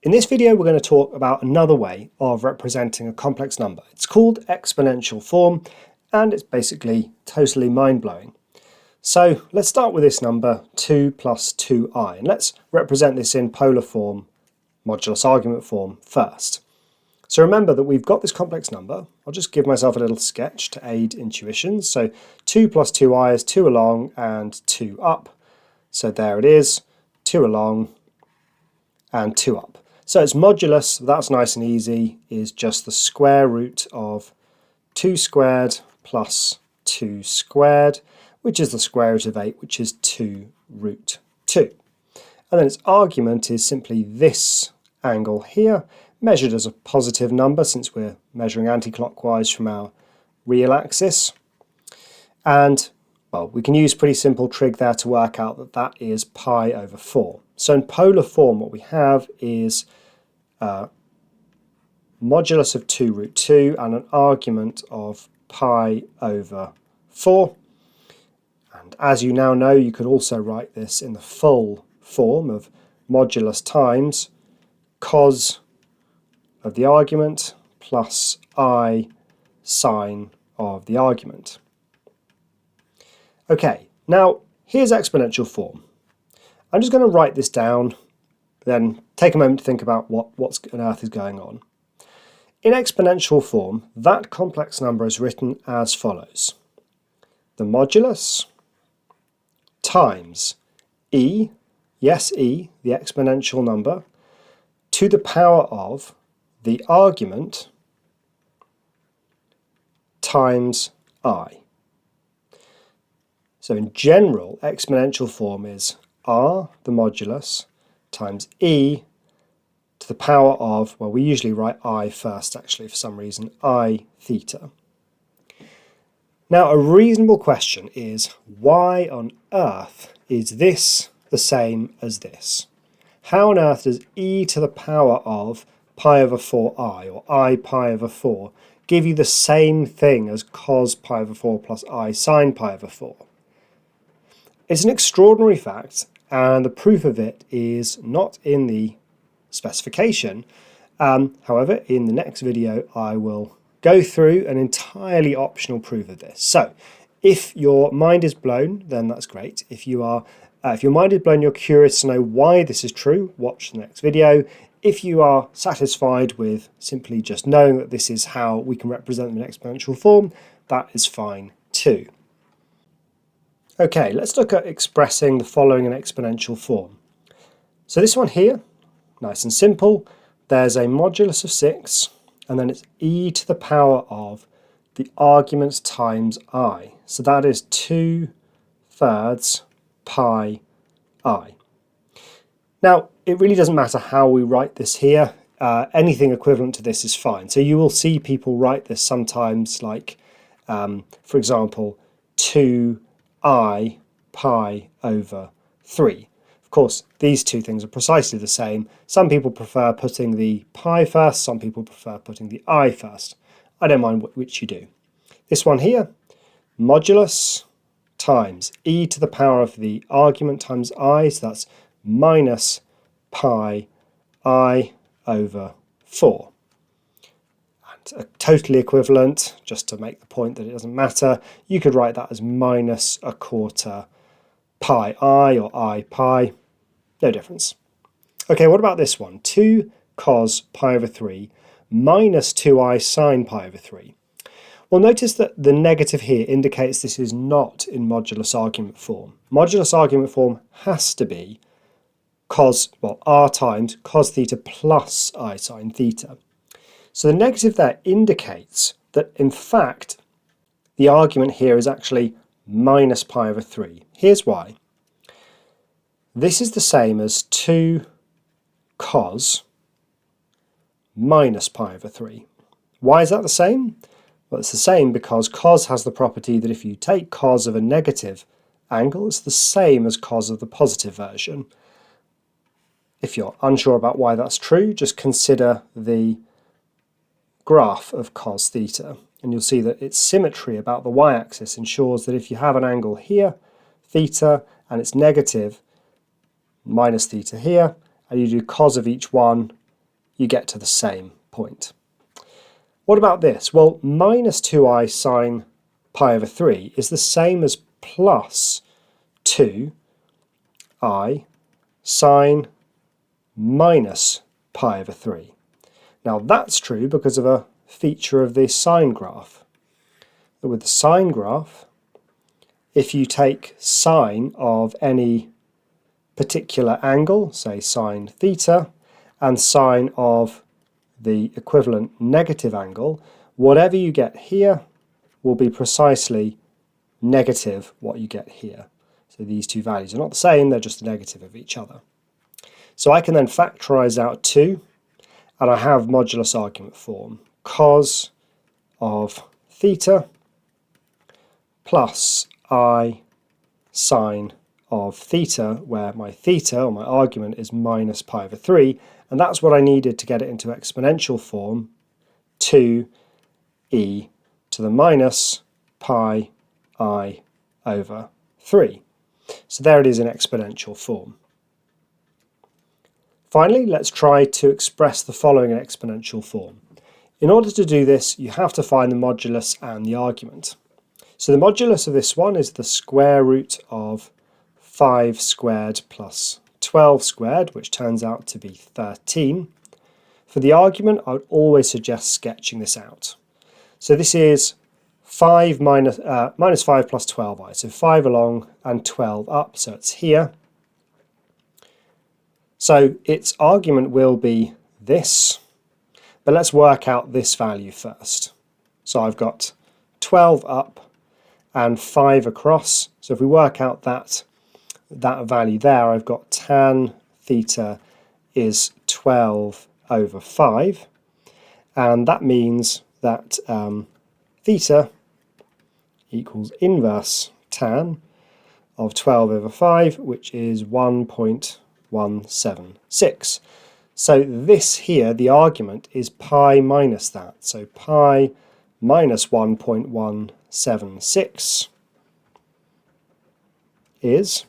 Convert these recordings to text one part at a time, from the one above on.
In this video, we're going to talk about another way of representing a complex number. It's called exponential form, and it's basically totally mind-blowing. So let's start with this number 2 plus 2i, and let's represent this in polar form, modulus argument form first. So remember that we've got this complex number. I'll just give myself a little sketch to aid intuition. So 2 plus 2i is 2 along and 2 up. So there it is, 2 along and 2 up. So its modulus, that's nice and easy, is just the square root of 2 squared plus 2 squared, which is the square root of 8, which is 2 root 2. And then its argument is simply this angle here, measured as a positive number since we're measuring anti-clockwise from our real axis. And, well, we can use a pretty simple trig there to work out that that is pi over 4. So in polar form, what we have is modulus of 2 root 2 and an argument of pi over 4. And as you now know, you could also write this in the full form of modulus times cos of the argument plus I sine of the argument. Okay, now here's exponential form. I'm just going to write this down, then take a moment to think about what on earth is going on. In exponential form, that complex number is written as follows. The modulus times e, yes e, the exponential number, to the power of the argument times I. So in general, exponential form is r, the modulus, times e to the power of, well, we usually write I first actually for some reason, I theta. Now a reasonable question is, why on earth is this the same as this? How on earth does e to the power of pi over 4i, or I pi over 4, give you the same thing as cos pi over 4 plus I sine pi over 4? It's an extraordinary fact, and the proof of it is not in the specification. However, in the next video I will go through an entirely optional proof of this. So if your mind is blown, then that's great. If your mind is blown, you're curious to know why this is true, watch the next video. If you are satisfied with simply just knowing that this is how we can represent them in exponential form, that is fine too. Okay, let's look at expressing the following in exponential form. So this one here, nice and simple. There's a modulus of 6, and then it's e to the power of the arguments times I. So that is 2/3 pi I. Now, it really doesn't matter how we write this here. Anything equivalent to this is fine. So you will see people write this sometimes like, for example, 2i pi over 3. Of course, these two things are precisely the same. Some people prefer putting the pi first, some people prefer putting the I first. I don't mind which you do. This one here, modulus times e to the power of the argument times I, so that's minus pi I over 4. And totally equivalent, just to make the point that it doesn't matter, you could write that as minus 1/4 pi I or I pi, no difference. Okay, what about this one? 2 cos pi over 3 minus 2i sine pi over 3. Well, notice that the negative here indicates this is not in modulus argument form. Modulus argument form has to be cos, well, r times cos theta plus I sine theta. So the negative there indicates that, in fact, the argument here is actually minus pi over 3. Here's why. This is the same as 2 cos minus pi over 3. Why is that the same? Well, it's the same because cos has the property that if you take cos of a negative angle, it's the same as cos of the positive version. If you're unsure about why that's true, just consider the graph of cos theta, and you'll see that its symmetry about the y-axis ensures that if you have an angle here, theta, and it's negative, minus theta here, and you do cos of each one, you get to the same point. What about this? Well, minus 2i sine pi over 3 is the same as plus 2i sine minus pi over 3. Now that's true because of a feature of the sine graph. But with the sine graph, if you take sine of any particular angle, say sine theta, and sine of the equivalent negative angle, whatever you get here will be precisely negative what you get here. So these two values are not the same, they're just the negative of each other. So I can then factorise out 2, and I have modulus argument form. Cos of theta plus I sine of theta, where my theta, or my argument, is minus pi over 3, and that's what I needed to get it into exponential form, 2e to the minus pi I over 3. So there it is in exponential form. Finally, let's try to express the following in exponential form. In order to do this, you have to find the modulus and the argument. So the modulus of this one is the square root of 5 squared plus 12 squared, which turns out to be 13. For the argument, I would always suggest sketching this out. So this is 5 minus 5 plus 12i, so 5 along and 12 up, so it's here. So its argument will be this, but let's work out this value first. So I've got 12 up and 5 across, so if we work out that value there, I've got tan theta is 12 over 5, and that means that theta equals inverse tan of 12 over 5, which is 1.176. So this here, the argument, is pi minus that. So pi minus 1.176 is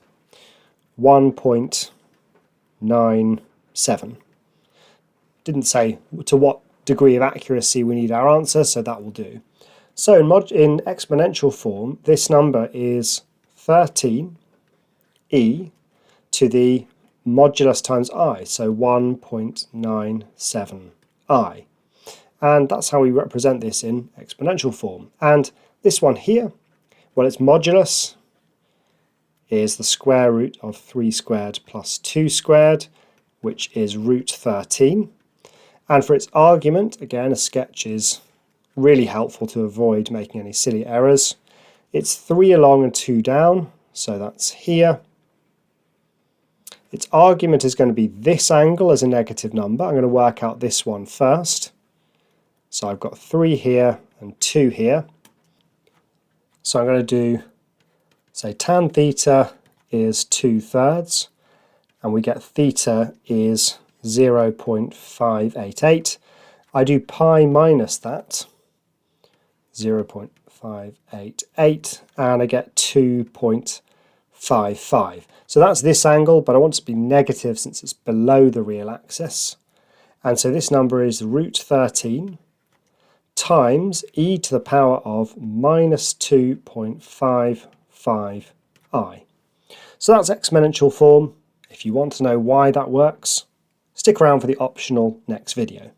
1.97. Didn't say to what degree of accuracy we need our answer, so that will do. So in exponential form, this number is 13e to the modulus times I, so 1.97i. And that's how we represent this in exponential form. And this one here, well, its modulus is the square root of 3 squared plus 2 squared, which is root 13. And for its argument, again, a sketch is really helpful to avoid making any silly errors. It's 3 along and 2 down, so that's here. Its argument is going to be this angle as a negative number. I'm going to work out this one first. So I've got 3 here and 2 here. So I'm going to do, say, tan theta is 2/3, and we get theta is 0.588. I do pi minus that, 0.588, and I get 2.55. So that's this angle, but I want it to be negative since it's below the real axis. And so this number is root 13 times e to the power of minus 2.55i. So that's exponential form. If you want to know why that works, stick around for the optional next video.